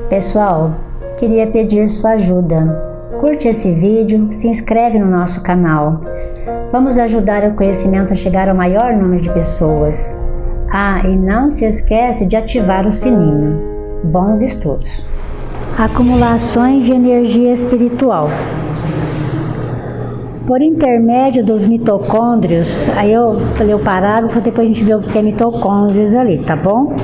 Pessoal, queria pedir sua ajuda. Curte esse vídeo, se inscreve no nosso canal. Vamos ajudar o conhecimento a chegar ao maior número de pessoas. E não se esquece de ativar o sininho. Bons estudos. Acumulações de energia espiritual. Por intermédio dos mitocôndrios, aí eu falei o parágrafo, depois a gente vê o que é mitocôndrios ali, tá bom?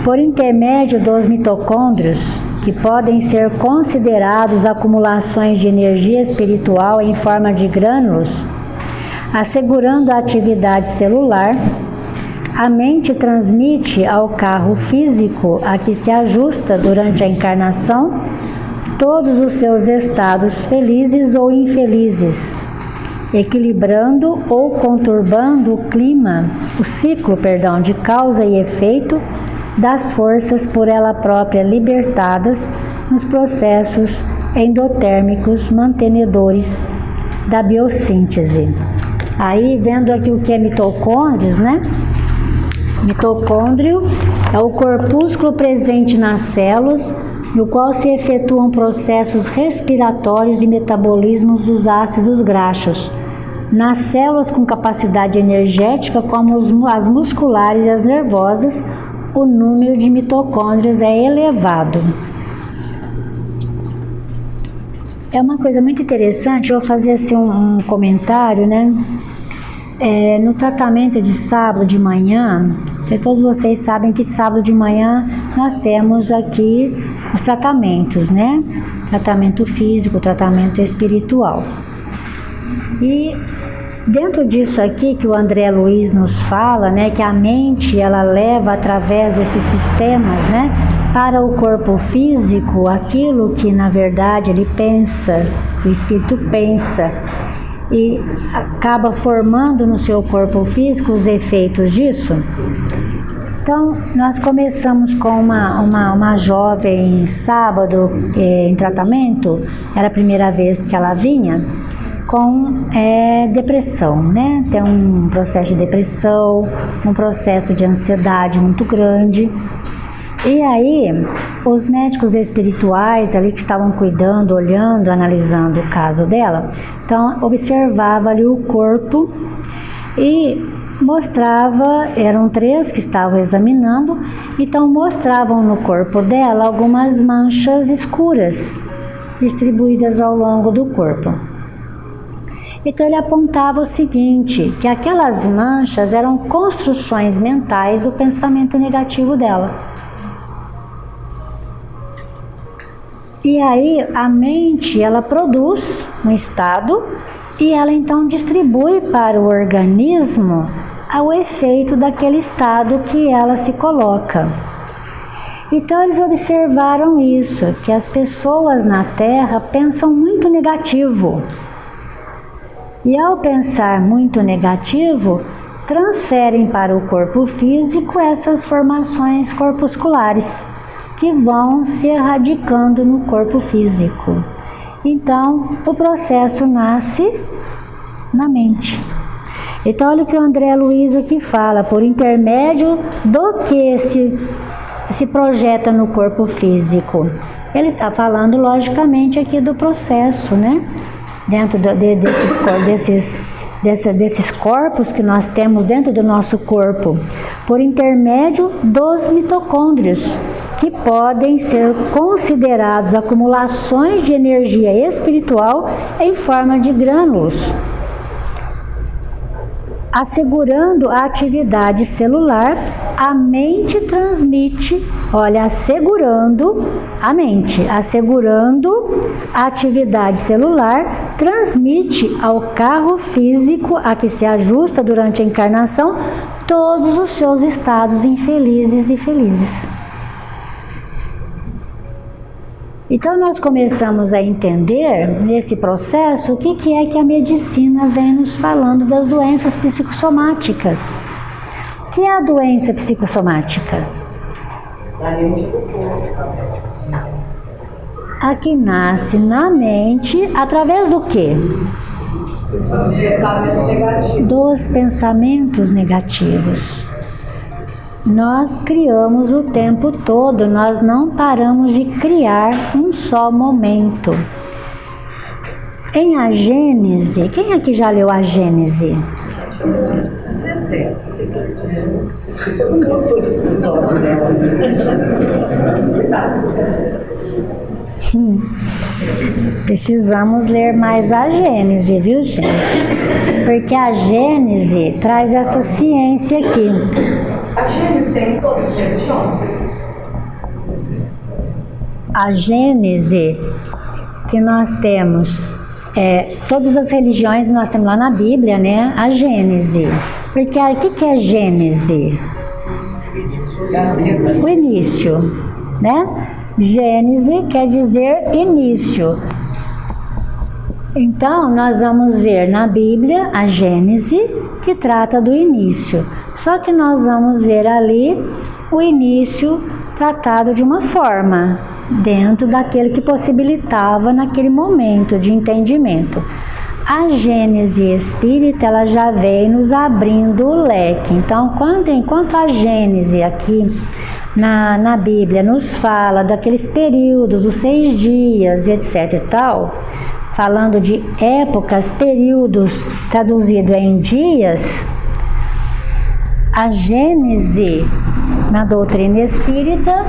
Por intermédio dos mitocôndrios, que podem ser considerados acumulações de energia espiritual em forma de grânulos, assegurando a atividade celular, a mente transmite ao carro físico a que se ajusta durante a encarnação todos os seus estados felizes ou infelizes, equilibrando ou conturbando o ciclo de causa e efeito das forças por ela própria libertadas nos processos endotérmicos mantenedores da biossíntese. Aí, vendo aqui o que é mitocôndrios, né? Mitocôndrio é o corpúsculo presente nas células, no qual se efetuam processos respiratórios e metabolismos dos ácidos graxos. Nas células com capacidade energética, como as musculares e as nervosas, o número de mitocôndrios é elevado. É uma coisa muito interessante, eu vou fazer assim um comentário, né? No tratamento de sábado de manhã, todos vocês sabem que sábado de manhã nós temos aqui os tratamentos, né? Tratamento físico, tratamento espiritual. E dentro disso aqui que o André Luiz nos fala, né, que a mente ela leva através desses sistemas, né, para o corpo físico aquilo que na verdade ele pensa, o espírito pensa, e acaba formando no seu corpo físico os efeitos disso. Então, nós começamos com uma jovem sábado em tratamento, era a primeira vez que ela vinha, com depressão, né? Tem um processo de depressão, um processo de ansiedade muito grande. E aí, os médicos espirituais ali que estavam cuidando, olhando, analisando o caso dela, então observava ali o corpo e mostrava, eram 3 que estavam examinando, então mostravam no corpo dela algumas manchas escuras distribuídas ao longo do corpo. Então ele apontava o seguinte, que aquelas manchas eram construções mentais do pensamento negativo dela. E aí a mente ela produz um estado e ela então distribui para o organismo o efeito daquele estado que ela se coloca. Então eles observaram isso, que as pessoas na Terra pensam muito negativo. E ao pensar muito negativo, transferem para o corpo físico essas formações corpusculares que vão se erradicando no corpo físico. Então, o processo nasce na mente. Então, olha o que o André Luiz aqui fala, por intermédio do que se projeta no corpo físico. Ele está falando, logicamente, aqui do processo, né? Dentro desses corpos que nós temos dentro do nosso corpo, por intermédio dos mitocôndrios, que podem ser considerados acumulações de energia espiritual em forma de grânulos, assegurando a atividade celular. A mente transmite, assegurando a atividade celular, transmite ao carro físico a que se ajusta durante a encarnação todos os seus estados infelizes e felizes. Então nós começamos a entender nesse processo o que é que a medicina vem nos falando das doenças psicossomáticas. O que é a doença psicossomática? A que nasce na mente através do quê? Dos pensamentos negativos. nós criamos o tempo todo, nós não paramos de criar um só momento. Em a Gênese, quem aqui já leu a Gênese? Precisamos ler mais a Gênese, viu, gente? Porque a Gênese traz essa ciência aqui. A Gênese tem todas as religiões? A Gênese que nós temos, todas as religiões nós temos lá na Bíblia, né? A Gênese. Porque o que é Gênese? O início, né? Gênese quer dizer início. Então, nós vamos ver na Bíblia a Gênese, que trata do início. Só que nós vamos ver ali o início tratado de uma forma, dentro daquele que possibilitava naquele momento de entendimento. A Gênese espírita, ela já vem nos abrindo o leque. Então, enquanto a Gênese aqui na Bíblia nos fala daqueles períodos, os 6 dias, etc e tal, falando de épocas, períodos, traduzido em dias, a Gênese, na doutrina espírita,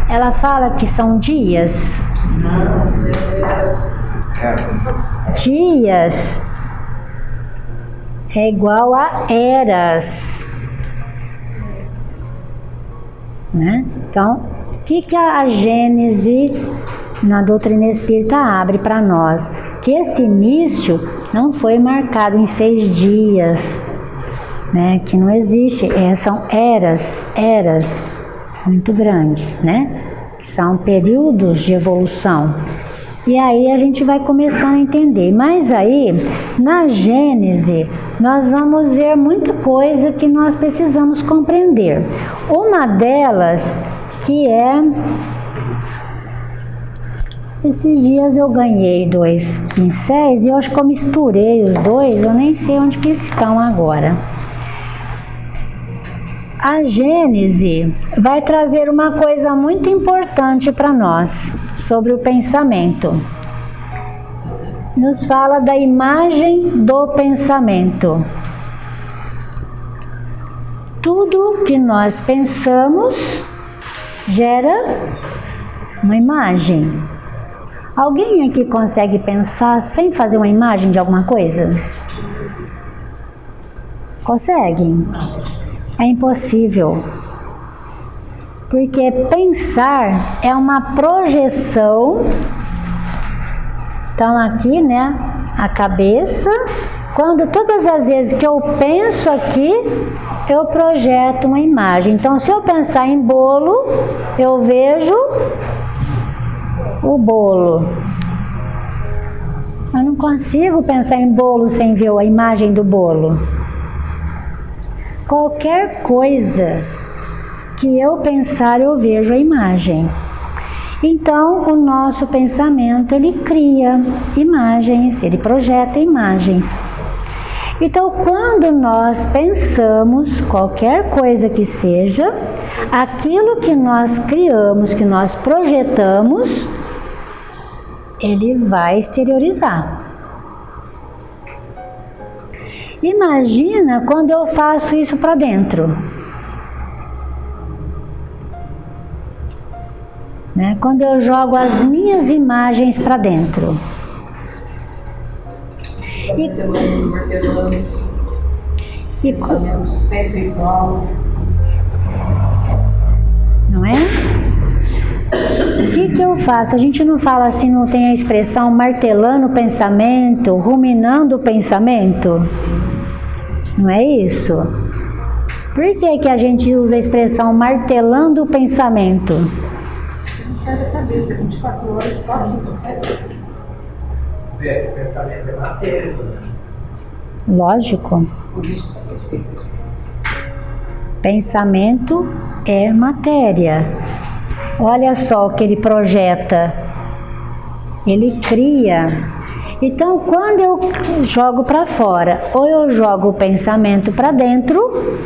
ela fala que são dias. Dias é igual a eras, né? Então, o que a Gênese na doutrina espírita abre para nós? Que esse início não foi marcado em 6 dias, né? Que não existe, são eras muito grandes, né? Que são períodos de evolução. E aí a gente vai começando a entender. Mas aí, na Gênese, nós vamos ver muita coisa que nós precisamos compreender. Uma delas, que esses dias eu ganhei 2 pincéis e eu acho que eu misturei os dois, eu nem sei onde que eles estão agora. A Gênese vai trazer uma coisa muito importante para nós sobre o pensamento. Nos fala da imagem do pensamento. Tudo que nós pensamos gera uma imagem. Alguém aqui consegue pensar sem fazer uma imagem de alguma coisa? Conseguem? É impossível, porque pensar é uma projeção. Então aqui, né, a cabeça, quando todas as vezes que eu penso aqui, eu projeto uma imagem. Então, se eu pensar em bolo, eu vejo o bolo. Eu não consigo pensar em bolo sem ver a imagem do bolo. Qualquer coisa que eu pensar, eu vejo a imagem. Então, o nosso pensamento, ele cria imagens, ele projeta imagens. Então, quando nós pensamos qualquer coisa que seja, aquilo que nós criamos, que nós projetamos, ele vai exteriorizar. Imagina quando eu faço isso para dentro, né? Quando eu jogo as minhas imagens para dentro. Sempre igual. Não é? O que eu faço? A gente não fala assim, não tem a expressão martelando o pensamento, ruminando o pensamento? Não é isso? Por que a gente usa a expressão martelando o pensamento? Não sai da cabeça, 24 horas só aqui, não sai. O pensamento é matéria. Lógico. Pensamento é matéria. Olha só o que ele projeta. Ele cria. Então, quando eu jogo para fora, ou eu jogo o pensamento para dentro,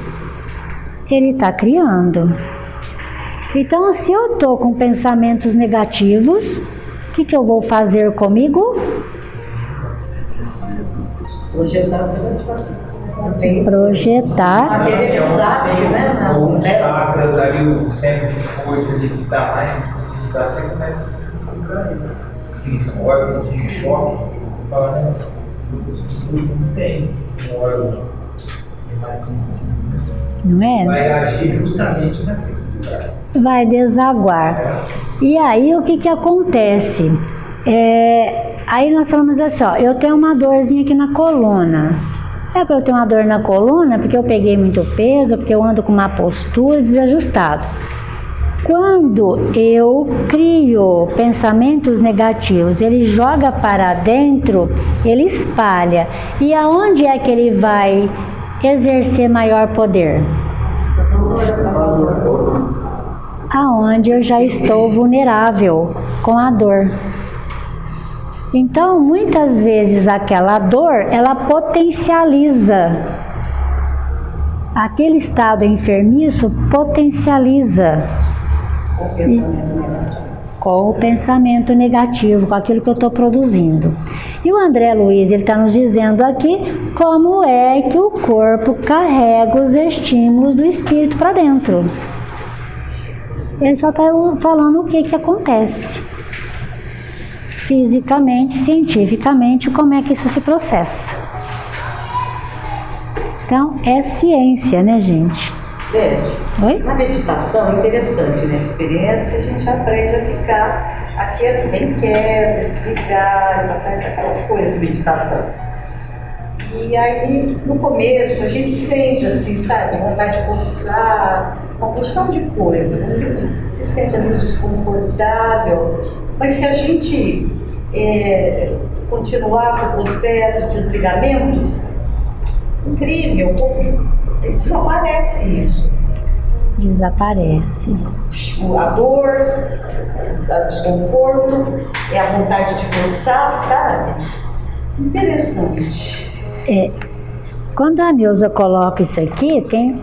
ele está criando. Então, se eu estou com pensamentos negativos, o que eu vou fazer comigo? Projetar. Os chakras ali, o centro de força de que está mais dificuldade, você começa a se contrair. Aqueles órgãos de choque, fala, não tem um órgão mais sensível. Não é? Vai agir justamente naquele lugar. Vai desaguar. E aí o que acontece? Aí nós falamos assim, ó, eu tenho uma dorzinha aqui na coluna. É porque eu tenho uma dor na coluna, porque eu peguei muito peso, porque eu ando com uma postura desajustada. Quando eu crio pensamentos negativos, ele joga para dentro, ele espalha. E aonde é que ele vai exercer maior poder? Aonde eu já estou vulnerável com a dor. Então, muitas vezes aquela dor, ela potencializa. Aquele estado enfermiço potencializa. Com o pensamento negativo, com aquilo que eu estou produzindo. E o André Luiz, ele está nos dizendo aqui como é que o corpo carrega os estímulos do espírito para dentro. Ele só está falando o que acontece. Fisicamente, cientificamente, como é que isso se processa. Então, é ciência, né, gente? Beth, Oi? na meditação é interessante, né? A experiência que a gente aprende a ficar aqui bem quieto, desligar, aquelas coisas de meditação. E aí, no começo, a gente sente assim, sabe, vontade de coçar, uma porção de coisas, assim, se sente às vezes desconfortável, mas se a gente continuar com o processo de desligamento, incrível, desaparece isso. Desaparece. A dor, o desconforto, a vontade de coçar, sabe? Interessante. Quando a Neuza coloca isso aqui, tem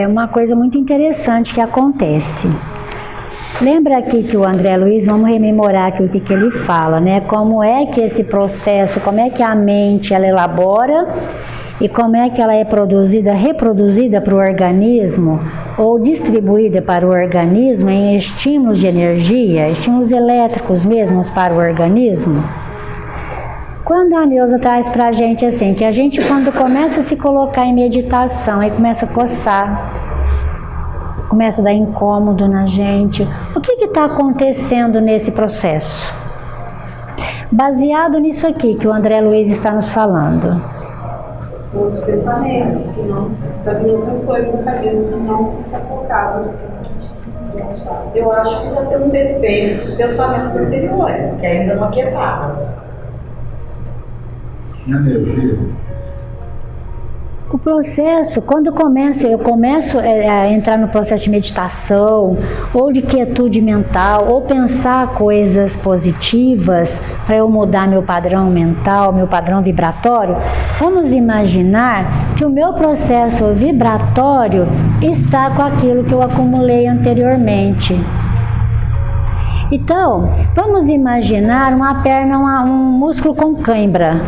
uma coisa muito interessante que acontece. Lembra aqui que o André Luiz, vamos rememorar aqui o que ele fala, né? Como é que esse processo, como é que a mente ela elabora e como é que ela é reproduzida para o organismo ou distribuída para o organismo em estímulos de energia, estímulos elétricos mesmos para o organismo. Quando a Neuza traz para a gente assim, que a gente quando começa a se colocar em meditação, aí começa a coçar, começa a dar incômodo na gente, o que está acontecendo nesse processo? Baseado nisso aqui que o André Luiz está nos falando. Outros pensamentos, que não está vindo outras coisas na cabeça, que não se está focado. Eu acho que já temos efeitos dos pensamentos anteriores, que ainda não aquietaram. Energia. O processo, quando eu começo a entrar no processo de meditação, ou de quietude mental, ou pensar coisas positivas para eu mudar meu padrão mental, meu padrão vibratório, vamos imaginar que o meu processo vibratório está com aquilo que eu acumulei anteriormente. Então, vamos imaginar uma perna, um músculo com cãibra,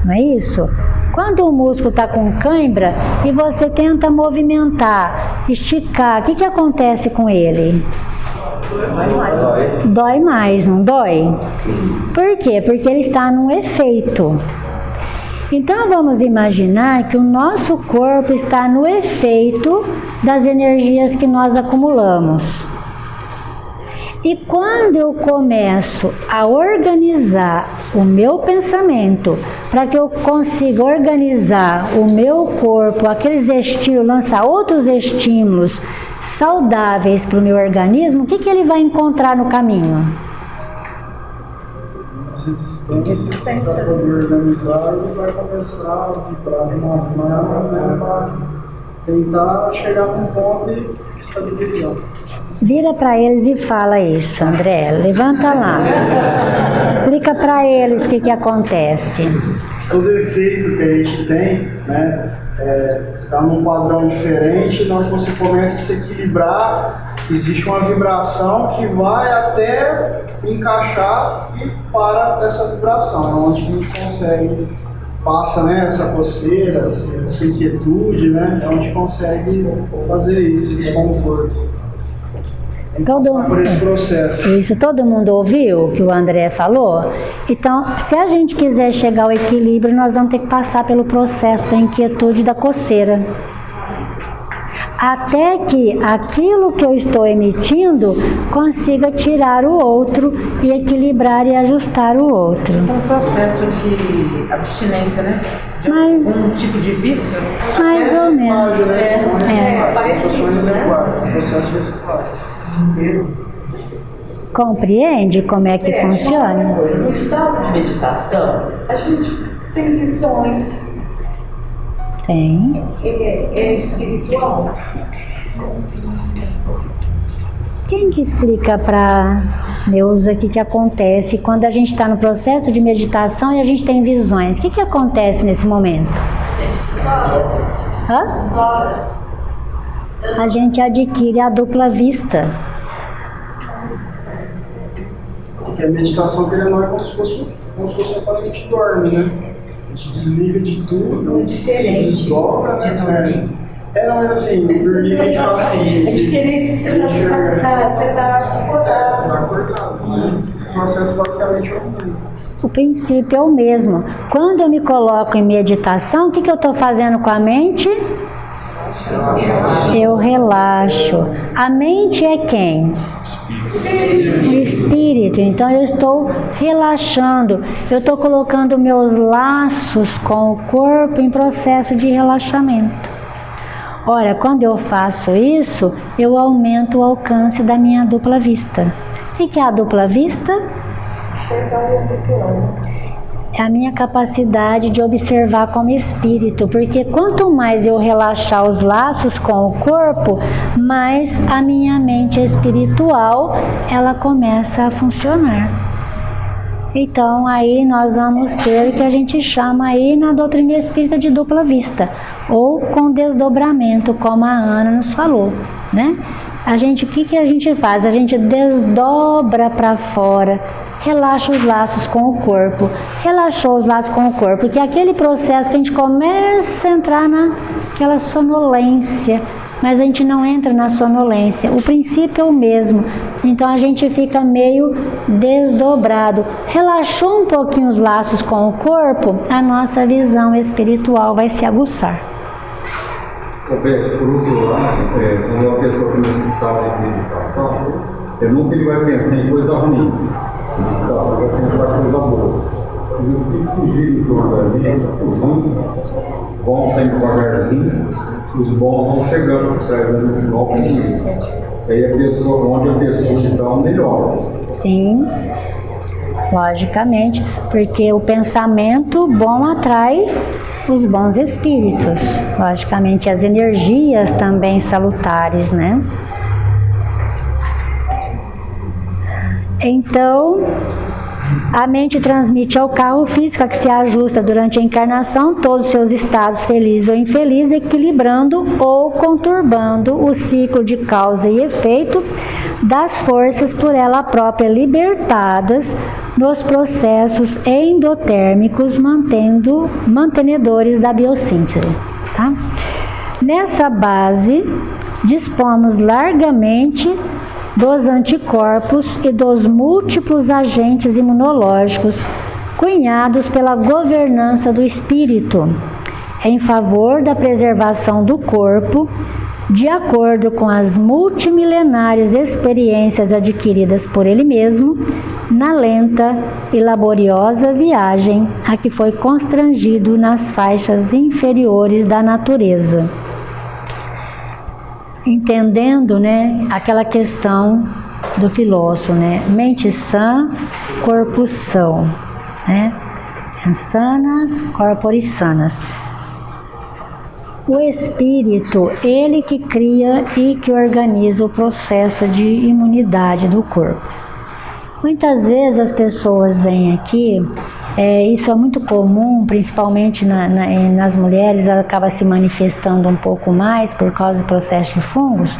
não é isso? Quando o músculo está com cãibra e você tenta movimentar, esticar, o que acontece com ele? Dói mais, não dói? Por quê? Porque ele está num efeito. Então vamos imaginar que o nosso corpo está no efeito das energias que nós acumulamos. E quando eu começo a organizar o meu pensamento, para que eu consiga organizar o meu corpo, aqueles estímulos, lançar outros estímulos saudáveis para o meu organismo, o que ele vai encontrar no caminho? Resistência para poder organizar, ele vai começar a vibrar de uma forma, né, para tentar chegar a um ponto e estabilizar. Vira para eles e fala isso, André. Levanta lá. Explica para eles o que acontece. Todo efeito que a gente tem, né, está num padrão diferente, na hora que você começa a se equilibrar, existe uma vibração que vai até encaixar e para essa vibração. É onde a gente consegue, passa, né, essa coceira, essa inquietude, né, é onde consegue fazer isso, esse desconforto. Por esse processo. Isso, todo mundo ouviu o que o André falou? Então, se a gente quiser chegar ao equilíbrio, nós vamos ter que passar pelo processo da inquietude e da coceira. Até que aquilo que eu estou emitindo consiga tirar o outro e equilibrar e ajustar o outro. É um processo de abstinência, né? De algum tipo de vício? Mais ou menos. Parecido, né? Processo de reciclagem. Compreende como é que funciona? No estado de meditação, a gente tem visões. Tem. É espiritual. Quem que explica para Neuza o que acontece quando a gente está no processo de meditação e a gente tem visões? O que acontece nesse momento? A gente adquire a dupla vista. Porque a meditação dele é como se fosse quando a gente dorme, né? A gente desliga de tudo, se desdobra, né? Não, mas assim, dormir a gente fala assim. É diferente, você tá acordado, mas o processo basicamente é o mesmo. O princípio é o mesmo. Quando eu me coloco em meditação, o que eu estou fazendo com a mente? Eu relaxo. A mente é quem? O espírito. Então eu estou relaxando. Eu estou colocando meus laços com o corpo em processo de relaxamento. Ora, quando eu faço isso, eu aumento o alcance da minha dupla vista. O que é a dupla vista? É a minha capacidade de observar como espírito, porque quanto mais eu relaxar os laços com o corpo, mais a minha mente espiritual, ela começa a funcionar. Então aí nós vamos ter o que a gente chama aí na doutrina espírita de dupla vista, ou com desdobramento, como a Ana nos falou, né? O que a gente faz? A gente desdobra para fora, relaxa os laços com o corpo. Relaxou os laços com o corpo, porque é aquele processo que a gente começa a entrar naquela sonolência, mas a gente não entra na sonolência. O princípio é o mesmo, então a gente fica meio desdobrado. Relaxou um pouquinho os laços com o corpo, a nossa visão espiritual vai se aguçar. Roberto, por outro lado, quando uma pessoa tem esse estado de meditação, nunca ele vai pensar em coisa ruim. A meditação vai pensar em coisa boa. Os espíritos giram em torno da vida, os ruins vão saindo devagarzinho, os bons vão chegando, trazendo de novo isso. Aí a pessoa, onde a pessoa então melhora. Sim, logicamente, porque o pensamento bom atrai os bons espíritos, logicamente as energias também salutares, né? Então, a mente transmite ao carro físico que se ajusta durante a encarnação todos os seus estados felizes ou infelizes, equilibrando ou conturbando o ciclo de causa e efeito das forças por ela própria libertadas nos processos endotérmicos mantenedores da biossíntese. Tá? Nessa base, dispomos largamente dos anticorpos e dos múltiplos agentes imunológicos cunhados pela governança do espírito, em favor da preservação do corpo, de acordo com as multimilenares experiências adquiridas por ele mesmo, na lenta e laboriosa viagem a que foi constrangido nas faixas inferiores da natureza. Entendendo, né, aquela questão do filósofo, né, mente sã, corpo são, né, sanas, corporis sanas. O espírito, ele que cria e que organiza o processo de imunidade do corpo. Muitas vezes as pessoas vêm aqui Isso é muito comum, principalmente nas mulheres, ela acaba se manifestando um pouco mais por causa do processo de fungos,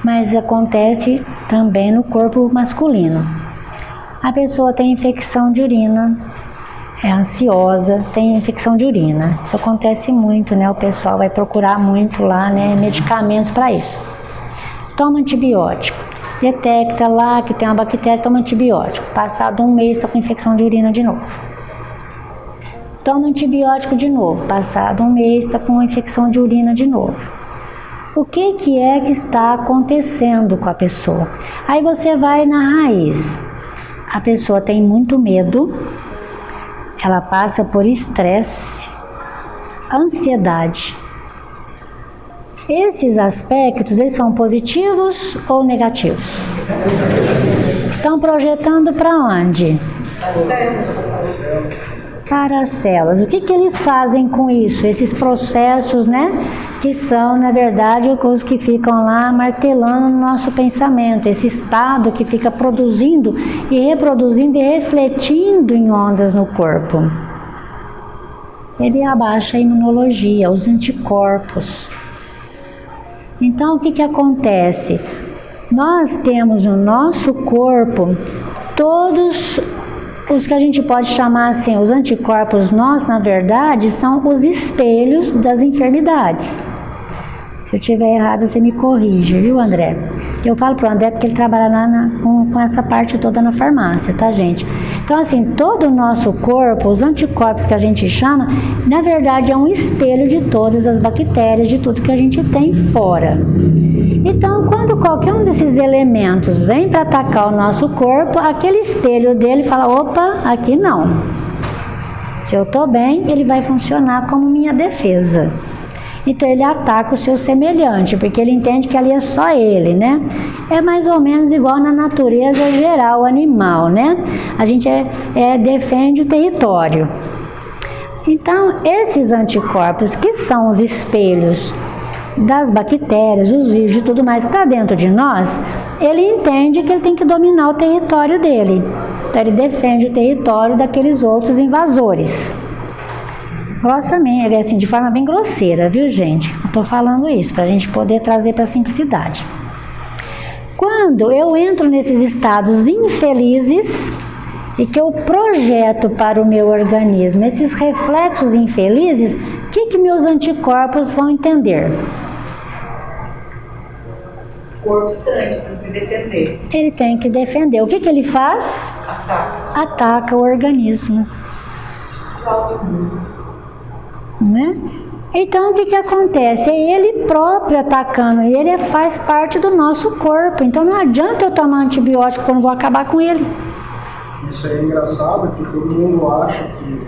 mas acontece também no corpo masculino. A pessoa tem infecção de urina, é ansiosa, tem infecção de urina. Isso acontece muito, né? O pessoal vai procurar muito lá, né, medicamentos para isso. Toma antibiótico. Detecta lá que tem uma bactéria, toma antibiótico. Passado um mês, está com infecção de urina de novo. Toma antibiótico de novo. Passado um mês, está com infecção de urina de novo. O que é que está acontecendo com a pessoa? Aí você vai na raiz. A pessoa tem muito medo, ela passa por estresse, ansiedade. Esses aspectos, eles são positivos ou negativos? Estão projetando para onde? Para as células. O que eles fazem com isso? Esses processos, né? Que são, na verdade, os que ficam lá martelando no nosso pensamento. Esse estado que fica produzindo e reproduzindo e refletindo em ondas no corpo. Ele abaixa a imunologia, os anticorpos. Então, o que acontece? Nós temos no nosso corpo todos os que a gente pode chamar assim, os anticorpos nossos, na verdade, são os espelhos das enfermidades. Se eu estiver errada, você me corrige, viu, André? Eu falo pro André porque ele trabalha com essa parte toda na farmácia, tá, gente? Então, assim, todo o nosso corpo, os anticorpos que a gente chama, na verdade é um espelho de todas as bactérias, de tudo que a gente tem fora. Então, quando qualquer um desses elementos vem para atacar o nosso corpo, aquele espelho dele fala, opa, aqui não. Se eu estou bem, ele vai funcionar como minha defesa. Então ele ataca o seu semelhante, porque ele entende que ali é só ele, né? É mais ou menos igual na natureza geral animal, né? A gente defende o território. Então, esses anticorpos, que são os espelhos das bactérias, os vírus e tudo mais que está dentro de nós, ele entende que ele tem que dominar o território dele. Então ele defende o território daqueles outros invasores. Grossamente, assim, de forma bem grosseira, viu, gente? Eu tô falando isso para a gente poder trazer para a simplicidade. Quando eu entro nesses estados infelizes e que eu projeto para o meu organismo esses reflexos infelizes, o que meus anticorpos vão entender? Corpo estranho, precisa me defender. Ele tem que defender. O que ele faz? Ataca o organismo. Né? Então o que acontece? É ele próprio atacando, e ele faz parte do nosso corpo. Então não adianta eu tomar antibiótico quando vou acabar com ele. Isso aí é engraçado, que todo mundo acha que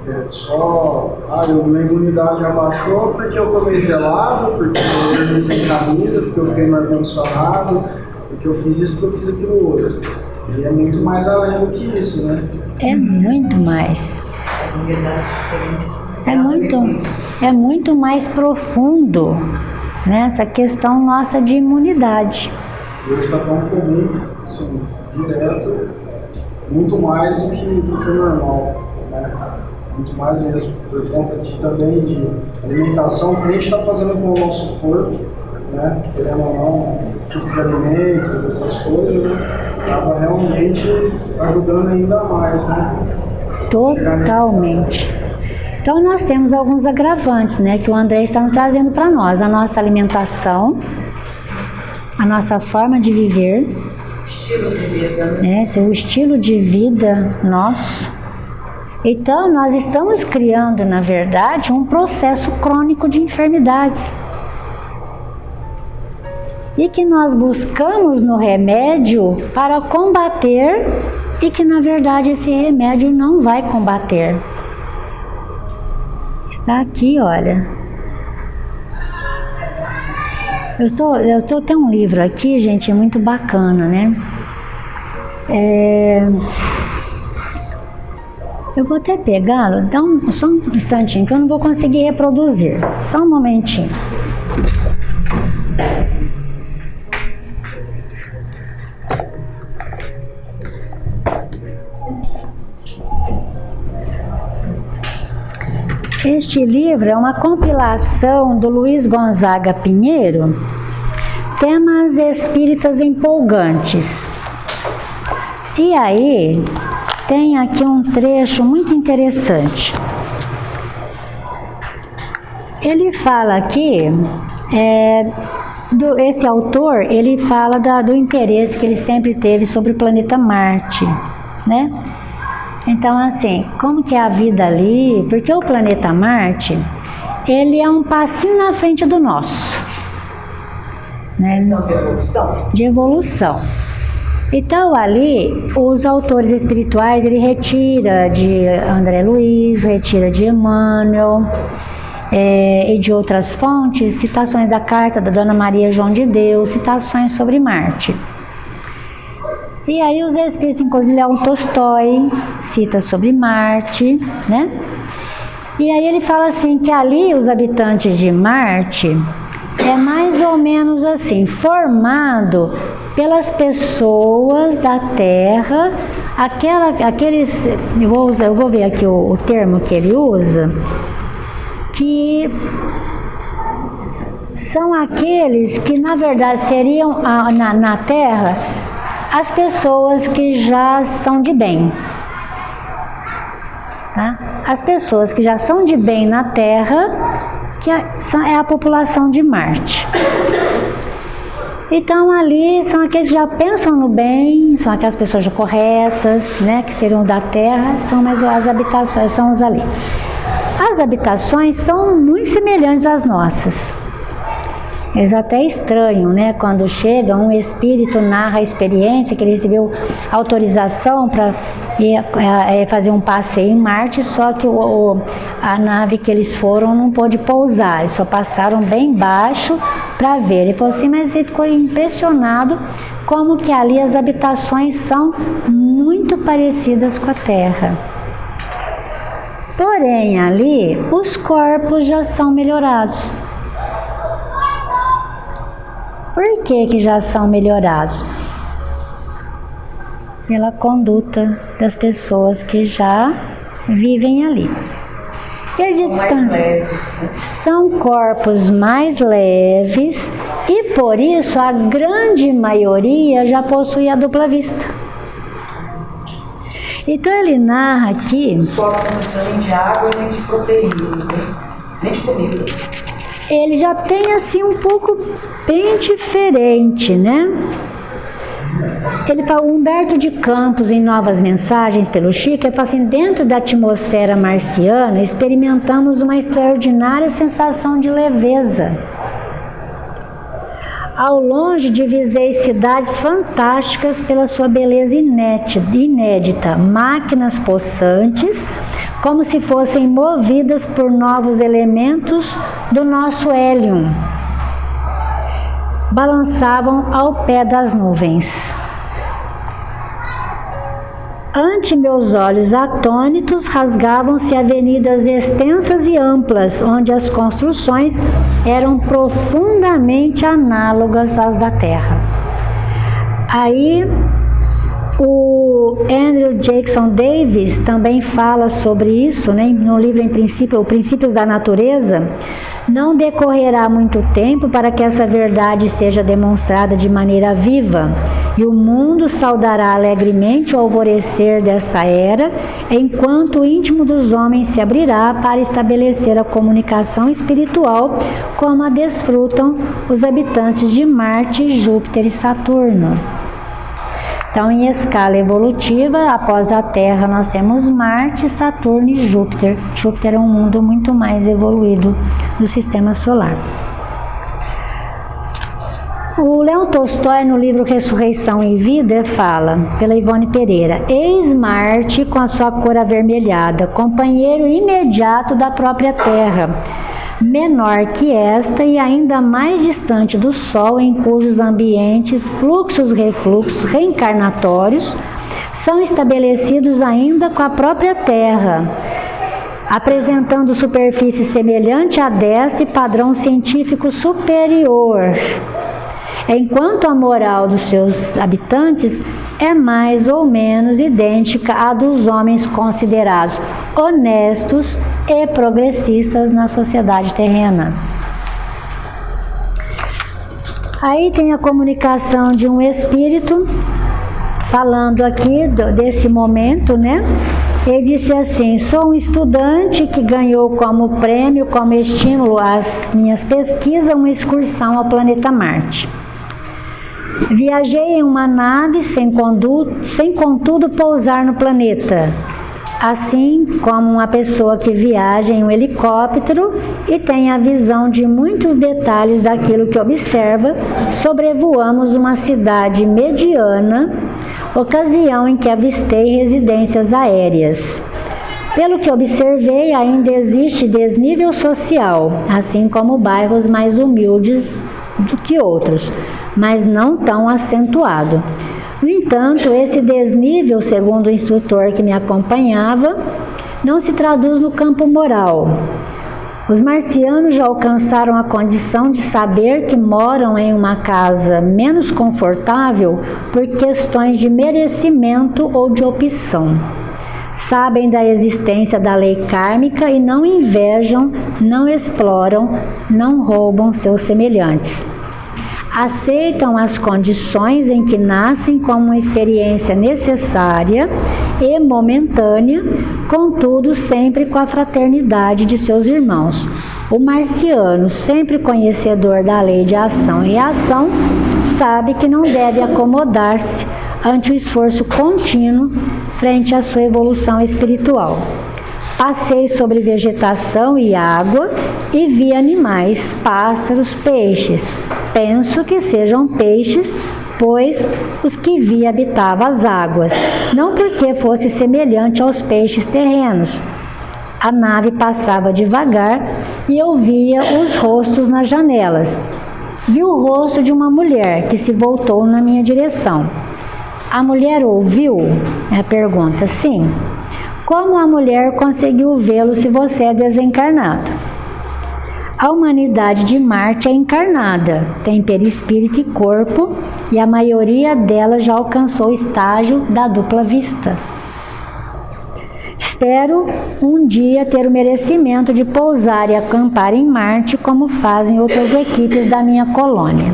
é só minha imunidade abaixou porque eu tomei gelado, porque eu dormi sem camisa, porque eu fiquei no ar-condicionado, porque eu fiz isso, porque eu fiz aquilo outro. E é muito mais além do que isso, né? É muito mais. É muito mais profundo, né, essa questão nossa de imunidade. Hoje está tão comum, assim, direto, muito mais do que o normal, né? Muito mais mesmo, por conta também de alimentação que a gente está fazendo com o nosso corpo, né? Querendo ou não, tipo de alimentos, essas coisas, né? Acaba realmente ajudando ainda mais, né? Totalmente. Então nós temos alguns agravantes, né, que o André está trazendo para nós. A nossa alimentação, a nossa forma de viver, Estilo de vida, né? O estilo de vida nosso. Então nós estamos criando, na verdade, um processo crônico de enfermidades. E que nós buscamos no remédio para combater, e que na verdade esse remédio não vai combater. Está aqui, olha. Tem um livro aqui, gente, muito bacana, né? Eu vou até pegá-lo, só um instantinho, que eu não vou conseguir reproduzir. Só um momentinho. Este livro é uma compilação do Luiz Gonzaga Pinheiro, Temas Espíritas Empolgantes. E aí, tem aqui um trecho muito interessante. Ele fala aqui, esse autor, ele fala do interesse que ele sempre teve sobre o planeta Marte, né? Então, assim, como que é a vida ali? Porque o planeta Marte, ele é um passinho na frente do nosso, né? De evolução. De evolução. Então, ali, os autores espirituais, ele retira de André Luiz, retira de Emmanuel, e de outras fontes, citações da carta da Dona Maria João de Deus, citações sobre Marte. E aí os espíritos, inclusive Leão Tolstói, cita sobre Marte, né? E aí ele fala assim, que ali os habitantes de Marte é mais ou menos assim, formado pelas pessoas da Terra, aqueles, eu vou ver aqui o termo que ele usa, que são aqueles que na verdade seriam na Terra as pessoas que já são de bem, tá? As pessoas que já são de bem na Terra, que é a população de Marte. Então ali são aqueles que já pensam no bem, são aquelas pessoas corretas, né, que seriam da Terra, são mais as habitações, são os ali. As habitações são muito semelhantes às nossas. É até estranho, né? Quando chega um espírito, narra a experiência, que ele recebeu autorização para fazer um passeio em Marte, só que a nave que eles foram não pôde pousar, eles só passaram bem baixo para ver. Ele falou assim, mas ele ficou impressionado como que ali as habitações são muito parecidas com a Terra. Porém, ali, os corpos já são melhorados. Por que já são melhorados? Pela conduta das pessoas que já vivem ali. Eles são corpos mais leves e, por isso, a grande maioria já possui a dupla vista. Então ele narra aqui... Os corpos não são nem de água nem de proteínas, nem de comida. Ele já tem assim um pouco bem diferente, né? Ele fala, Humberto de Campos, em Novas Mensagens pelo Chico, ele fala assim, dentro da atmosfera marciana, experimentamos uma extraordinária sensação de leveza. Ao longe divisei cidades fantásticas pela sua beleza inédita, máquinas possantes, como se fossem movidas por novos elementos do nosso hélium. Balançavam ao pé das nuvens. Ante meus olhos atônitos, rasgavam-se avenidas extensas e amplas, onde as construções eram profundamente análogas às da Terra. Aí, o Andrew Jackson Davis também fala sobre isso, né? No livro Princípios da Natureza. Não decorrerá muito tempo para que essa verdade seja demonstrada de maneira viva, e o mundo saudará alegremente o alvorecer dessa era, enquanto o íntimo dos homens se abrirá para estabelecer a comunicação espiritual como a desfrutam os habitantes de Marte, Júpiter e Saturno. Então, em escala evolutiva, após a Terra, nós temos Marte, Saturno e Júpiter. Júpiter é um mundo muito mais evoluído do sistema solar. O Leão Tolstói, no livro Ressurreição e Vida, fala, pela Ivone Pereira, eis Marte com a sua cor avermelhada, companheiro imediato da própria Terra, menor que esta e ainda mais distante do Sol, em cujos ambientes fluxos-refluxos reencarnatórios são estabelecidos ainda com a própria Terra, apresentando superfície semelhante à desta e padrão científico superior, enquanto a moral dos seus habitantes é mais ou menos idêntica à dos homens considerados honestos e progressistas na sociedade terrena. Aí tem a comunicação de um espírito falando aqui desse momento, né? Ele disse assim: sou um estudante que ganhou como prêmio, como estímulo às minhas pesquisas, uma excursão ao planeta Marte. Viajei em uma nave sem contudo pousar no planeta, assim como uma pessoa que viaja em um helicóptero e tem a visão de muitos detalhes daquilo que observa. Sobrevoamos uma cidade mediana, ocasião em que avistei residências aéreas. Pelo que observei, ainda existe desnível social, assim como bairros mais humildes do que outros, mas não tão acentuado. No entanto, esse desnível, segundo o instrutor que me acompanhava, não se traduz no campo moral. Os marcianos já alcançaram a condição de saber que moram em uma casa menos confortável por questões de merecimento ou de opção. Sabem da existência da lei kármica e não invejam, não exploram, não roubam seus semelhantes. Aceitam as condições em que nascem como uma experiência necessária e momentânea, contudo sempre com a fraternidade de seus irmãos. O marciano, sempre conhecedor da lei de ação e reação, sabe que não deve acomodar-se ante o esforço contínuo frente à sua evolução espiritual. Passei sobre vegetação e água e vi animais, pássaros, peixes. Penso que sejam peixes, pois os que vi habitavam as águas, não porque fosse semelhante aos peixes terrenos. A nave passava devagar e eu via os rostos nas janelas. Vi o rosto de uma mulher que se voltou na minha direção. A mulher ouviu? É a pergunta. Sim. Como a mulher conseguiu vê-lo se você é desencarnado? A humanidade de Marte é encarnada, tem perispírito e corpo, e a maioria dela já alcançou o estágio da dupla vista. Espero um dia ter o merecimento de pousar e acampar em Marte, como fazem outras equipes da minha colônia.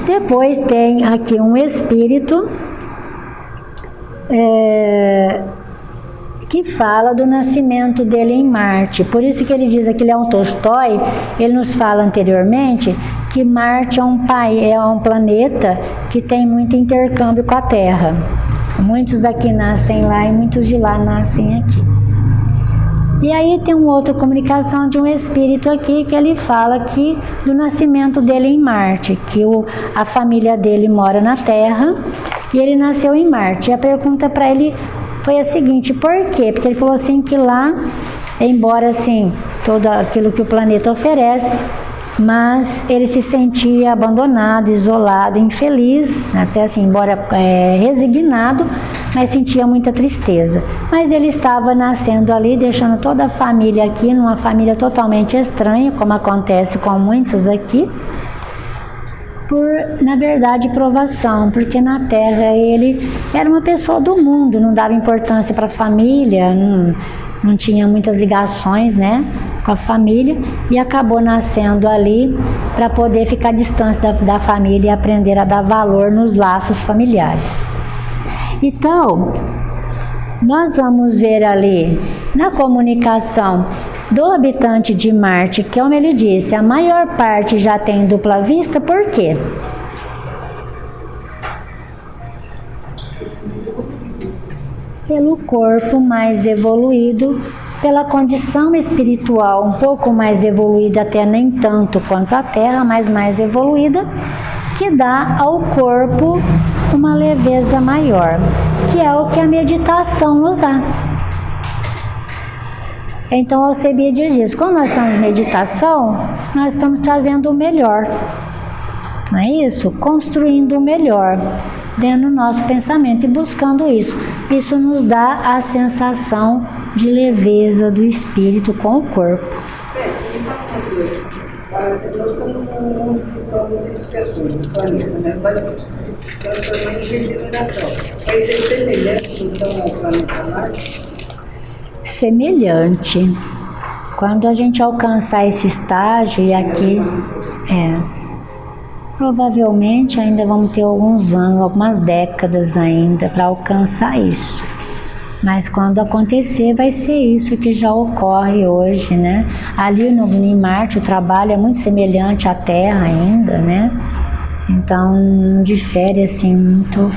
Depois tem aqui um espírito que fala do nascimento dele em Marte. Por isso que ele diz aqui, ele é um Tolstói, ele nos fala anteriormente que Marte é um planeta que tem muito intercâmbio com a Terra. Muitos daqui nascem lá e muitos de lá nascem aqui. E aí tem uma outra comunicação de um espírito aqui que ele fala que do nascimento dele em Marte, que a família dele mora na Terra e ele nasceu em Marte. E a pergunta para ele foi a seguinte: por quê? Porque ele falou assim que lá, embora assim, todo aquilo que o planeta oferece, mas ele se sentia abandonado, isolado, infeliz, até assim, embora resignado, mas sentia muita tristeza. Mas ele estava nascendo ali, deixando toda a família aqui, numa família totalmente estranha, como acontece com muitos aqui, por, na verdade, provação, porque na Terra ele era uma pessoa do mundo, não dava importância para a família, não tinha muitas ligações, né, com a família, e acabou nascendo ali para poder ficar distante da família e aprender a dar valor nos laços familiares. Então, nós vamos ver ali na comunicação do habitante de Marte, que como ele disse, a maior parte já tem dupla vista. Por quê? Pelo corpo mais evoluído, pela condição espiritual um pouco mais evoluída, até nem tanto quanto a Terra, mas mais evoluída, que dá ao corpo uma leveza maior, que é o que a meditação nos dá. Então, Alcebiades diz, quando nós estamos em meditação, nós estamos trazendo o melhor, não é isso? Construindo o melhor dentro do nosso pensamento e buscando isso. Isso nos dá a sensação de leveza do espírito com o corpo. Nós estamos num mundo de provas e expressões do planeta, né? Vai se transformar em regeneração. Vai ser semelhante, então, ao planeta Marte? semelhante. Quando a gente alcançar esse estágio, e aqui, provavelmente ainda vamos ter alguns anos, algumas décadas ainda para alcançar isso. Mas quando acontecer, vai ser isso que já ocorre hoje, né? Ali em Marte o trabalho é muito semelhante à Terra ainda, né? Então não difere assim muito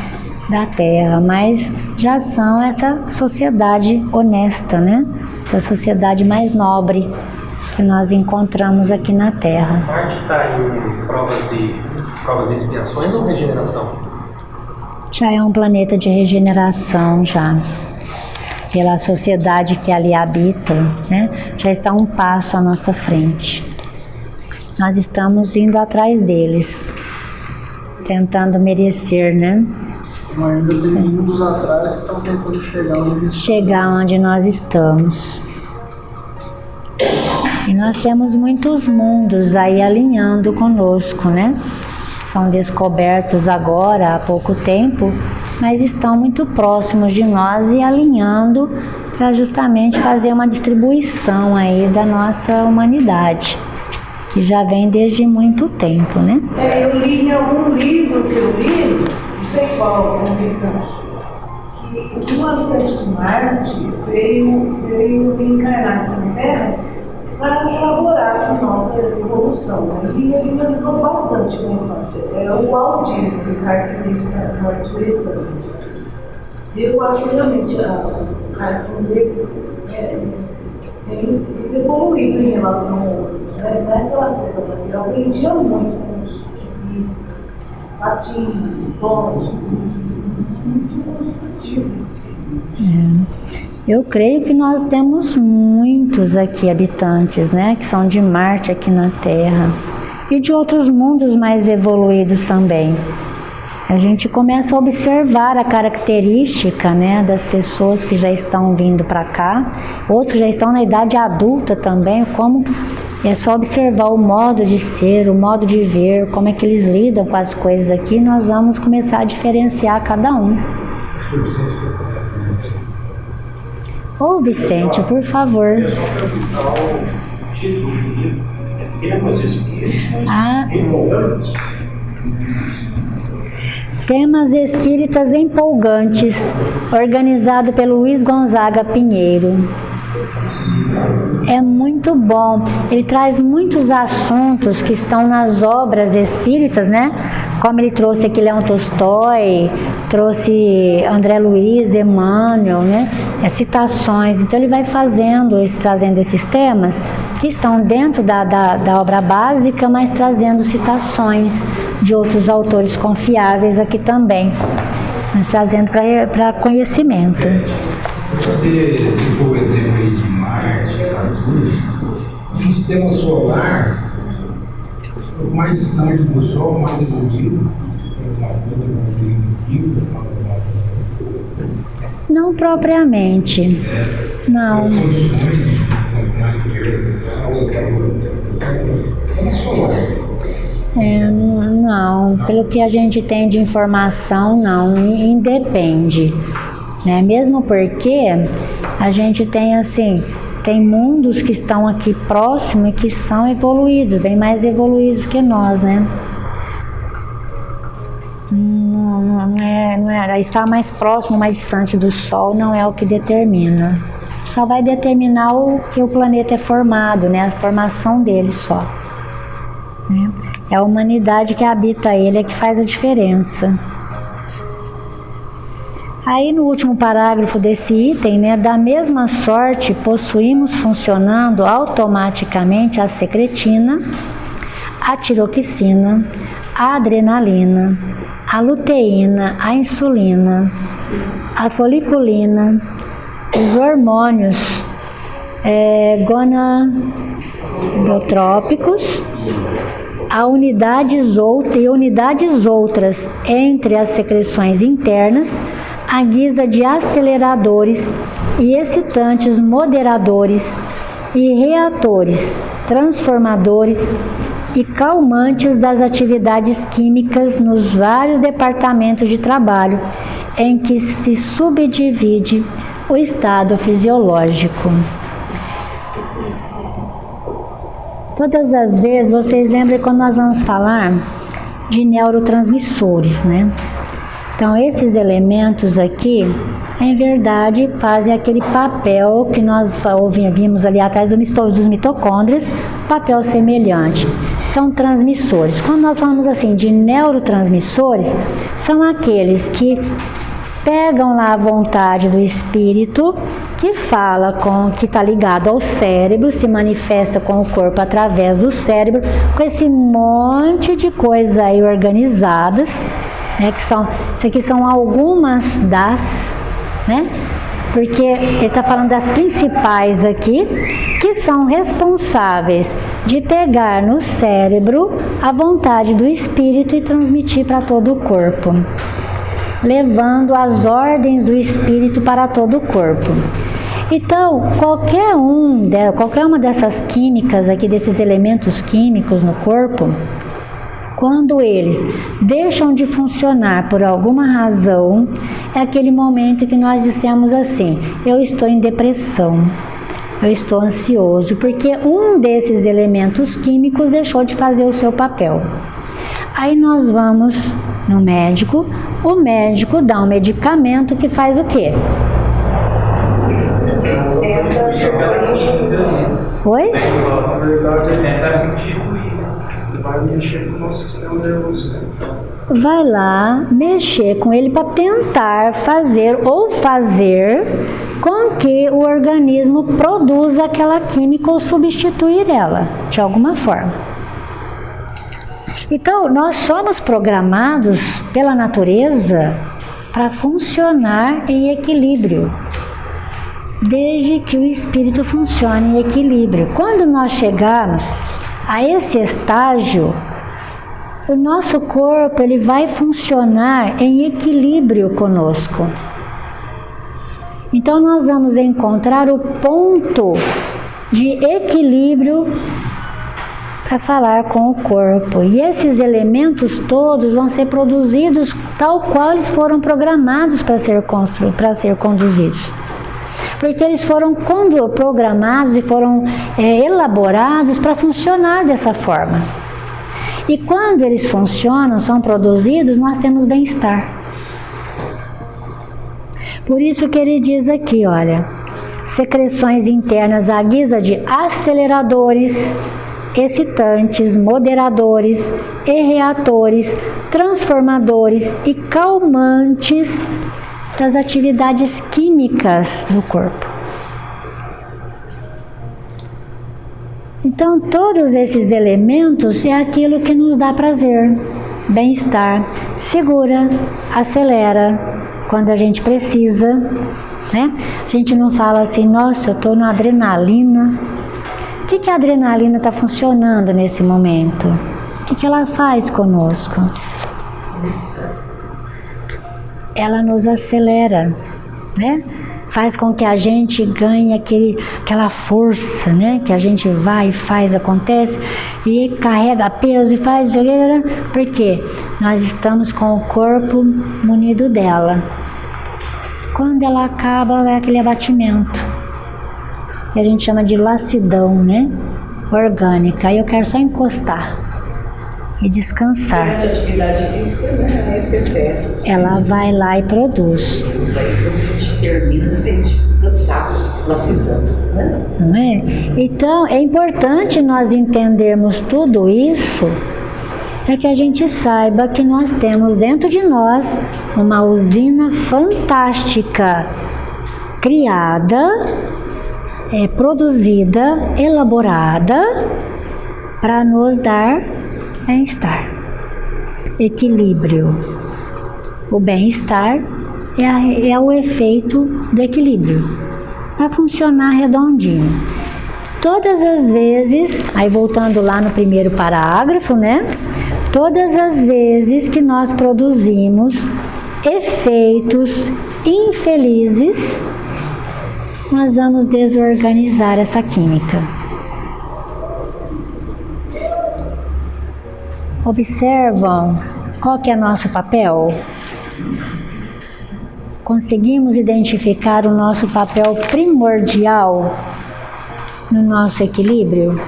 da Terra, mas já são essa sociedade honesta, né? Essa sociedade mais nobre que nós encontramos aqui na Terra. Marte está em provas e expiações ou regeneração? Já é um planeta de regeneração, já. Pela sociedade que ali habita, né? Já está um passo à nossa frente. Nós estamos indo atrás deles, tentando merecer, né? Mas ainda tem mundos atrás que estão tentando chegar onde nós estamos. E nós temos muitos mundos aí alinhando conosco, né? São descobertos agora há pouco tempo, mas estão muito próximos de nós e alinhando para justamente fazer uma distribuição aí da nossa humanidade, que já vem desde muito tempo, né? Eu li em algum livro que eu li, não sei qual, que um habitante de Marte veio reencarnar aqui na Terra para colaborar com a nossa evolução. E ele me ajudou bastante na infância. É o autismo que caracteriza norte-americano. Eu acho realmente o caractere dele tem evoluído em relação a outros. Né? Não é aquela coisa brasileira. Eu aprendia muito com os de patins, bons, muito construtivo. Eu creio que nós temos muitos aqui habitantes, né, que são de Marte aqui na Terra e de outros mundos mais evoluídos também. A gente começa a observar a característica, né, das pessoas que já estão vindo para cá, outros que já estão na idade adulta também, como é só observar o modo de ser, o modo de ver, como é que eles lidam com as coisas aqui, nós vamos começar a diferenciar cada um. Ô Vicente, por favor. Temas Espíritas Empolgantes, organizado pelo Luiz Gonzaga Pinheiro. É muito bom, ele traz muitos assuntos que estão nas obras espíritas, né? Como ele trouxe aqui Leão Tolstói, trouxe André Luiz, Emmanuel, né? Citações. Então ele vai trazendo esses temas que estão dentro da obra básica, mas trazendo citações de outros autores confiáveis aqui também, mas trazendo para conhecimento. Você citou o exemplo aí de Marte, sabe? No sistema solar, o mais distante do Sol, mais evoluído, não propriamente. Não. Não, pelo que a gente tem de informação, não, independe. Né? Mesmo porque a gente tem assim, tem mundos que estão aqui próximos e que são evoluídos, bem mais evoluídos que nós, né? Não é estar mais próximo, mais distante do Sol não é o que determina. Só vai determinar o que o planeta é formado, né? A formação dele só. Né? É a humanidade que habita ele é que faz a diferença. Aí no último parágrafo desse item, né, da mesma sorte possuímos funcionando automaticamente a secretina, a tiroxina, a adrenalina, a luteína, a insulina, a foliculina, os hormônios gonadotrópicos, a unidades outras entre as secreções internas, à guisa de aceleradores e excitantes moderadores e reatores, transformadores e calmantes das atividades químicas nos vários departamentos de trabalho em que se subdivide o estado fisiológico. Todas as vezes, vocês lembram quando nós vamos falar de neurotransmissores, né? Então, esses elementos aqui, em verdade, fazem aquele papel que nós vimos ali atrás dos mitocôndrias, papel semelhante. São transmissores. Quando nós falamos assim de neurotransmissores, são aqueles que pegam lá a vontade do espírito, que fala que está ligado ao cérebro, se manifesta com o corpo através do cérebro, com esse monte de coisas aí organizadas, né, isso aqui são algumas das, né, porque ele está falando das principais aqui, que são responsáveis de pegar no cérebro a vontade do espírito e transmitir para todo o corpo, levando as ordens do espírito para todo o corpo. Então, qualquer uma dessas químicas aqui, desses elementos químicos no corpo, quando eles deixam de funcionar por alguma razão, é aquele momento que nós dissemos assim: eu estou em depressão, eu estou ansioso, porque um desses elementos químicos deixou de fazer o seu papel. Aí nós vamos no médico, o médico dá um medicamento que faz o quê? Oi? Na verdade, ele vai mexer com o nosso sistema nervoso central. Vai lá mexer com ele para tentar fazer com que o organismo produza aquela química ou substituir ela de alguma forma. Então, nós somos programados pela natureza para funcionar em equilíbrio, desde que o espírito funcione em equilíbrio. Quando nós chegarmos a esse estágio, o nosso corpo ele vai funcionar em equilíbrio conosco. Então nós vamos encontrar o ponto de equilíbrio para falar com o corpo. E esses elementos todos vão ser produzidos tal qual eles foram programados para ser conduzidos. Porque eles foram programados e foram elaborados para funcionar dessa forma. E quando eles funcionam, são produzidos, nós temos bem-estar. Por isso que ele diz aqui, olha, secreções internas à guisa de aceleradores, excitantes, moderadores e reatores, transformadores e calmantes das atividades químicas do corpo. Então, todos esses elementos é aquilo que nos dá prazer, bem-estar, segura, acelera quando a gente precisa, né? A gente não fala assim, nossa, eu estou na adrenalina. O que a adrenalina está funcionando nesse momento? O que ela faz conosco? Ela nos acelera, né? Faz com que a gente ganhe aquela força, né? Que a gente vai e faz, acontece, e carrega peso e faz, porque nós estamos com o corpo munido dela. Quando ela acaba, é aquele abatimento, que a gente chama de lassidão, né? Orgânica. Aí eu quero só encostar e descansar. Durante a atividade física, né? Esse efeito. Ela vai lá e produz. Aí quando a gente termina, sente cansaço, lassidão, né? Não é? Então, é importante nós entendermos tudo isso para que a gente saiba que nós temos dentro de nós uma usina fantástica, criada, produzida, elaborada para nos dar bem-estar, equilíbrio. O bem-estar é o efeito do equilíbrio, para funcionar redondinho. Todas as vezes, aí voltando lá no primeiro parágrafo, né? Todas as vezes que nós produzimos efeitos infelizes, nós vamos desorganizar essa química. Observam qual que é nosso papel? Conseguimos identificar o nosso papel primordial no nosso equilíbrio?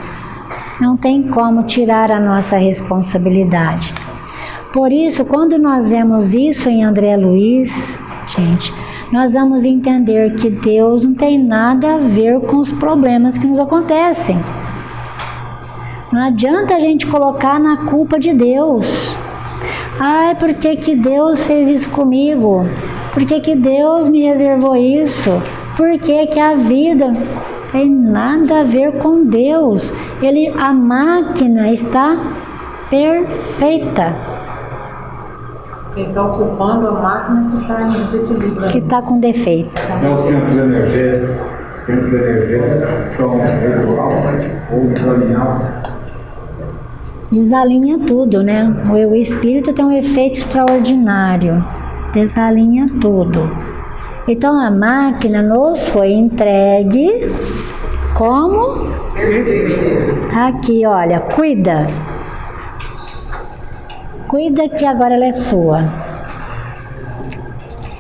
Não tem como tirar a nossa responsabilidade. Por isso, quando nós vemos isso em André Luiz, gente, nós vamos entender que Deus não tem nada a ver com os problemas que nos acontecem. Não adianta a gente colocar na culpa de Deus. Ai, por que que Deus fez isso comigo? Por que que Deus me reservou isso? Por que que a vida tem nada a ver com Deus? A máquina está perfeita. Quem está ocupando a máquina que está em desequilíbrio. Que está com defeito. Então, os centros energéticos estão regulados ou desalinhados? Desalinha tudo, né? O espírito tem um efeito extraordinário. Desalinha tudo. Então a máquina nos foi entregue como? Aqui, olha, cuida. Cuida que agora ela é sua.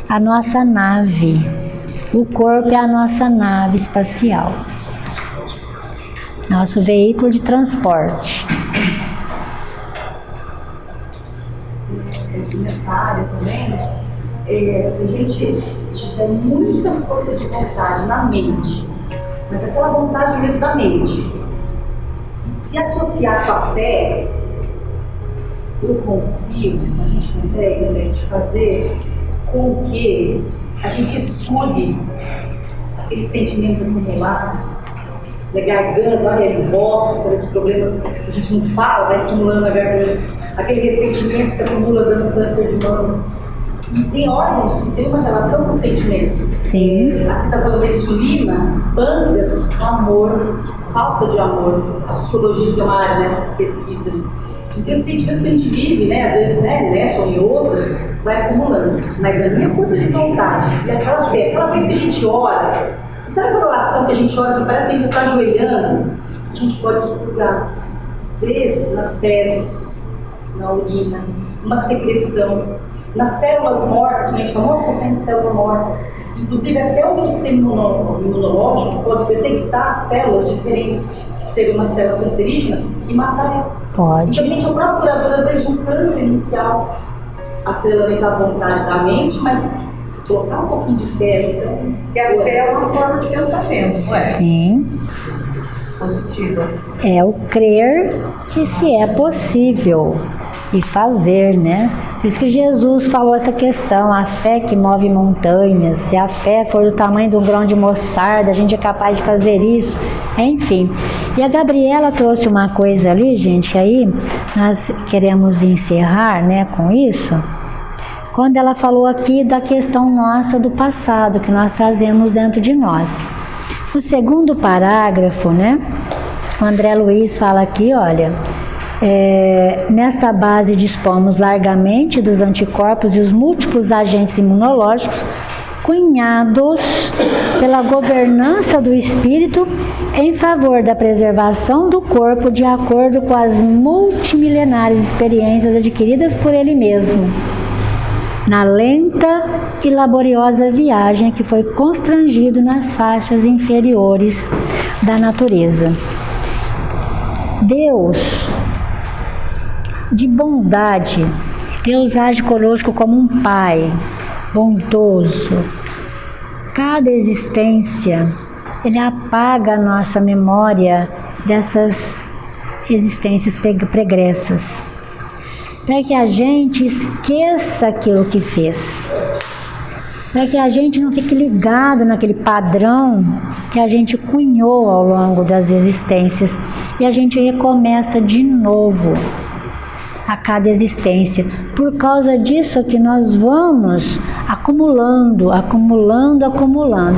A nossa nave. O corpo é a nossa nave espacial. Nosso veículo de transporte. Nessa área também, se a gente tiver muita força de vontade na mente, mas aquela vontade mesmo da mente, e se associar com a fé, a gente consegue realmente fazer com que a gente escude aqueles sentimentos acumulados na garganta, lá nervoso, aqueles problemas que a gente não fala, vai acumulando na garganta. Aquele ressentimento que acumula dando câncer de mama. E tem órgãos que têm uma relação com os sentimentos. Sim. Aqui está falando da insulina, pâncreas com amor, falta de amor. A psicologia tem uma área nessa pesquisa. Então, esses sentimentos que a gente vive, né, às vezes, né, ou em outras, vai acumulando. Mas a minha força de vontade e aquela fé, aquela vez que a gente ora, sabe aquela oração que a gente ora, assim, parece que a gente está ajoelhando? A gente pode expurgar. Às vezes, nas fezes, na urina, uma secreção, nas células mortas, quando a gente fala, nossa, está saindo célula morta. Inclusive, até o sistema imunológico pode detectar células diferentes, que seria uma célula cancerígena, e matar ela. Pode. Então, a gente é o próprio curador, às vezes, de um câncer inicial, atrelando a vontade da mente, mas se colocar um pouquinho de fé, então. Porque a fé é uma forma de pensamento, não é? Sim. Positiva. É o crer que se é possível e fazer, né? Por isso que Jesus falou essa questão, a fé que move montanhas, se a fé for do tamanho de um grão de mostarda, a gente é capaz de fazer isso, enfim. E a Gabriela trouxe uma coisa ali, gente, que aí nós queremos encerrar, né, com isso, quando ela falou aqui da questão nossa do passado, que nós trazemos dentro de nós. No segundo parágrafo, né, o André Luiz fala aqui, olha, nesta base dispomos largamente dos anticorpos e os múltiplos agentes imunológicos cunhados pela governança do espírito em favor da preservação do corpo de acordo com as multimilenares experiências adquiridas por ele mesmo, na lenta e laboriosa viagem que foi constrangido nas faixas inferiores da natureza. Deus, de bondade, Deus age conosco como um pai bondoso. Cada existência, Ele apaga a nossa memória dessas existências pregressas, para que a gente esqueça aquilo que fez, para que a gente não fique ligado naquele padrão que a gente cunhou ao longo das existências e a gente recomeça de novo a cada existência. Por causa disso que nós vamos acumulando.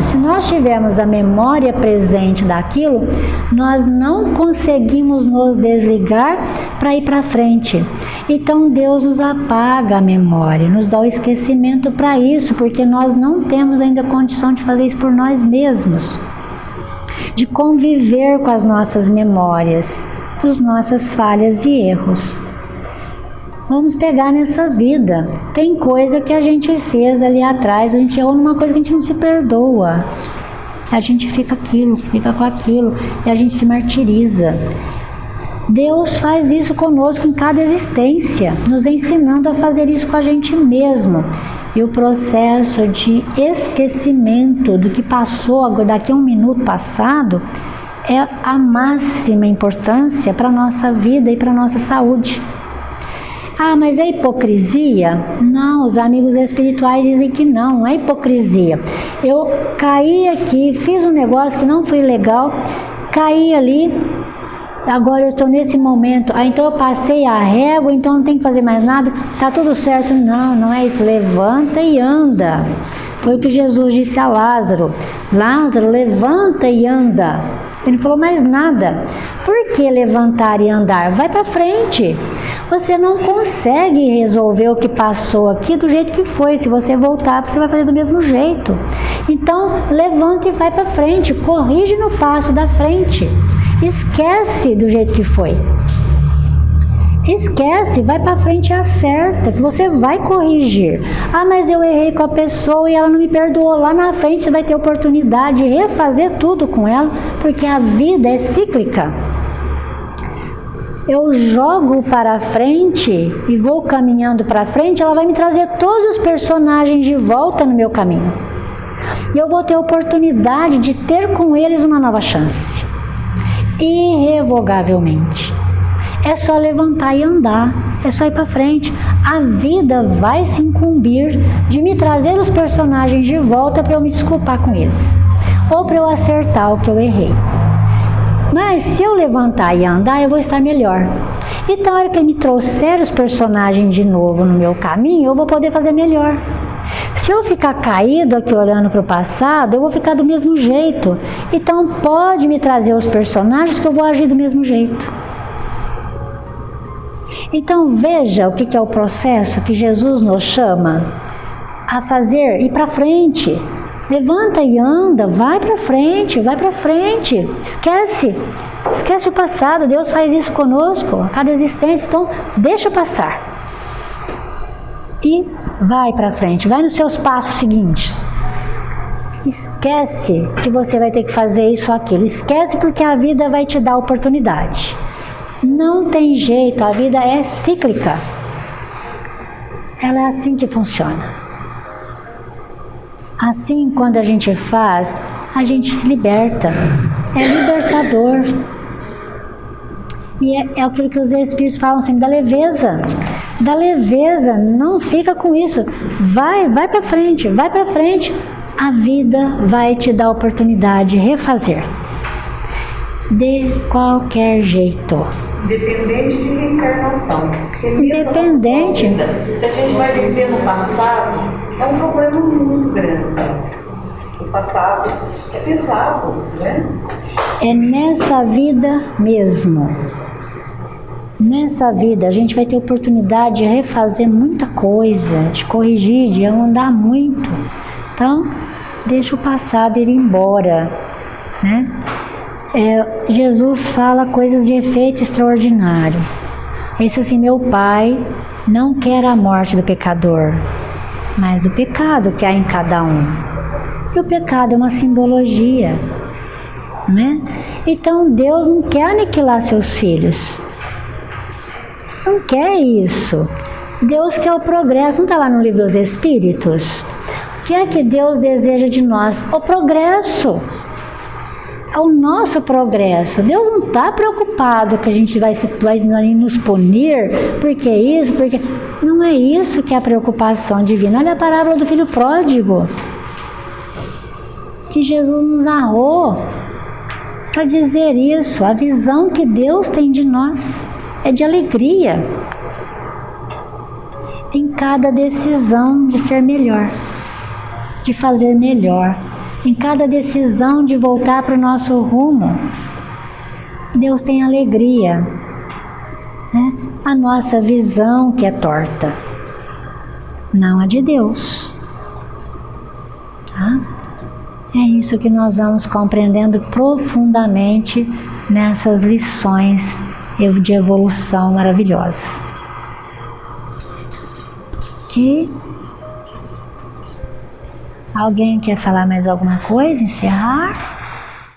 Se nós tivermos a memória presente daquilo, nós não conseguimos nos desligar para ir para frente. Então Deus nos apaga a memória, nos dá o esquecimento para isso, porque nós não temos ainda condição de fazer isso por nós mesmos, de conviver com as nossas memórias, das nossas falhas e erros. Vamos pegar nessa vida. Tem coisa que a gente fez ali atrás, a gente errou numa coisa que a gente não se perdoa. A gente fica com aquilo, e a gente se martiriza. Deus faz isso conosco em cada existência, nos ensinando a fazer isso com a gente mesmo. E o processo de esquecimento do que passou daqui a um minuto passado é a máxima importância para a nossa vida e para a nossa saúde. Ah, mas é hipocrisia? Não, os amigos espirituais dizem que não é hipocrisia. Eu caí aqui, fiz um negócio que não foi legal, caí ali, agora eu estou nesse momento, então eu passei a régua, então não tem que fazer mais nada, tá tudo certo. Não, não é isso, levanta e anda. Foi o que Jesus disse a Lázaro. Lázaro, levanta e anda. Ele não falou mais nada. Por que levantar e andar? Vai para frente. Você não consegue resolver o que passou aqui do jeito que foi. Se você voltar, você vai fazer do mesmo jeito. Então, levanta e vai para frente. Corrige no passo da frente. Esquece do jeito que foi. Esquece, vai para frente e acerta, que você vai corrigir. Ah, mas eu errei com a pessoa e ela não me perdoou. Lá na frente você vai ter oportunidade de refazer tudo com ela, porque a vida é cíclica. Eu jogo para frente e vou caminhando para frente, ela vai me trazer todos os personagens de volta no meu caminho. E eu vou ter oportunidade de ter com eles uma nova chance. Irrevogavelmente. É só levantar e andar, é só ir para frente. A vida vai se incumbir de me trazer os personagens de volta para eu me desculpar com eles, ou para eu acertar o que eu errei. Mas se eu levantar e andar, eu vou estar melhor. Então, na hora que ele me trouxer os personagens de novo no meu caminho, eu vou poder fazer melhor. Se eu ficar caído aqui olhando para o passado, eu vou ficar do mesmo jeito. Então, pode me trazer os personagens que eu vou agir do mesmo jeito. Então veja o que é o processo que Jesus nos chama a fazer, ir para frente. Levanta e anda, vai para frente, esquece o passado. Deus faz isso conosco a cada existência, então deixa passar e vai para frente, vai nos seus passos seguintes. Esquece que você vai ter que fazer isso ou aquilo, esquece, porque a vida vai te dar oportunidade. Não tem jeito, a vida é cíclica. Ela é assim que funciona. Assim, quando a gente faz, a gente se liberta. É libertador. E é aquilo que os Espíritos falam sempre, da leveza. Da leveza, não fica com isso. Vai para frente, vai para frente. A vida vai te dar a oportunidade de refazer. De qualquer jeito. Independente de reencarnação. Independente. Se a gente vai viver no passado, é um problema muito grande. O passado é pesado, né? É nessa vida mesmo. Nessa vida a gente vai ter oportunidade de refazer muita coisa, de corrigir, de andar muito. Então, deixa o passado ir embora, né? Jesus fala coisas de efeito extraordinário. Esse assim, meu Pai não quer a morte do pecador, mas o pecado que há em cada um. E o pecado é uma simbologia, né? Então Deus não quer aniquilar seus filhos. Não quer isso. Deus quer o progresso. Não está lá no livro dos Espíritos? O que é que Deus deseja de nós? O progresso. É o nosso progresso. Deus não está preocupado que a gente vai nos punir, porque isso, porque... Não é isso que é a preocupação divina. Olha a parábola do filho pródigo, que Jesus nos narrou para dizer isso. A visão que Deus tem de nós é de alegria em cada decisão de ser melhor, de fazer melhor. Em cada decisão de voltar para o nosso rumo, Deus tem alegria, né? A nossa visão que é torta, não a de Deus. Tá? É isso que nós vamos compreendendo profundamente nessas lições de evolução maravilhosas. aqui. Alguém quer falar mais alguma coisa? Encerrar?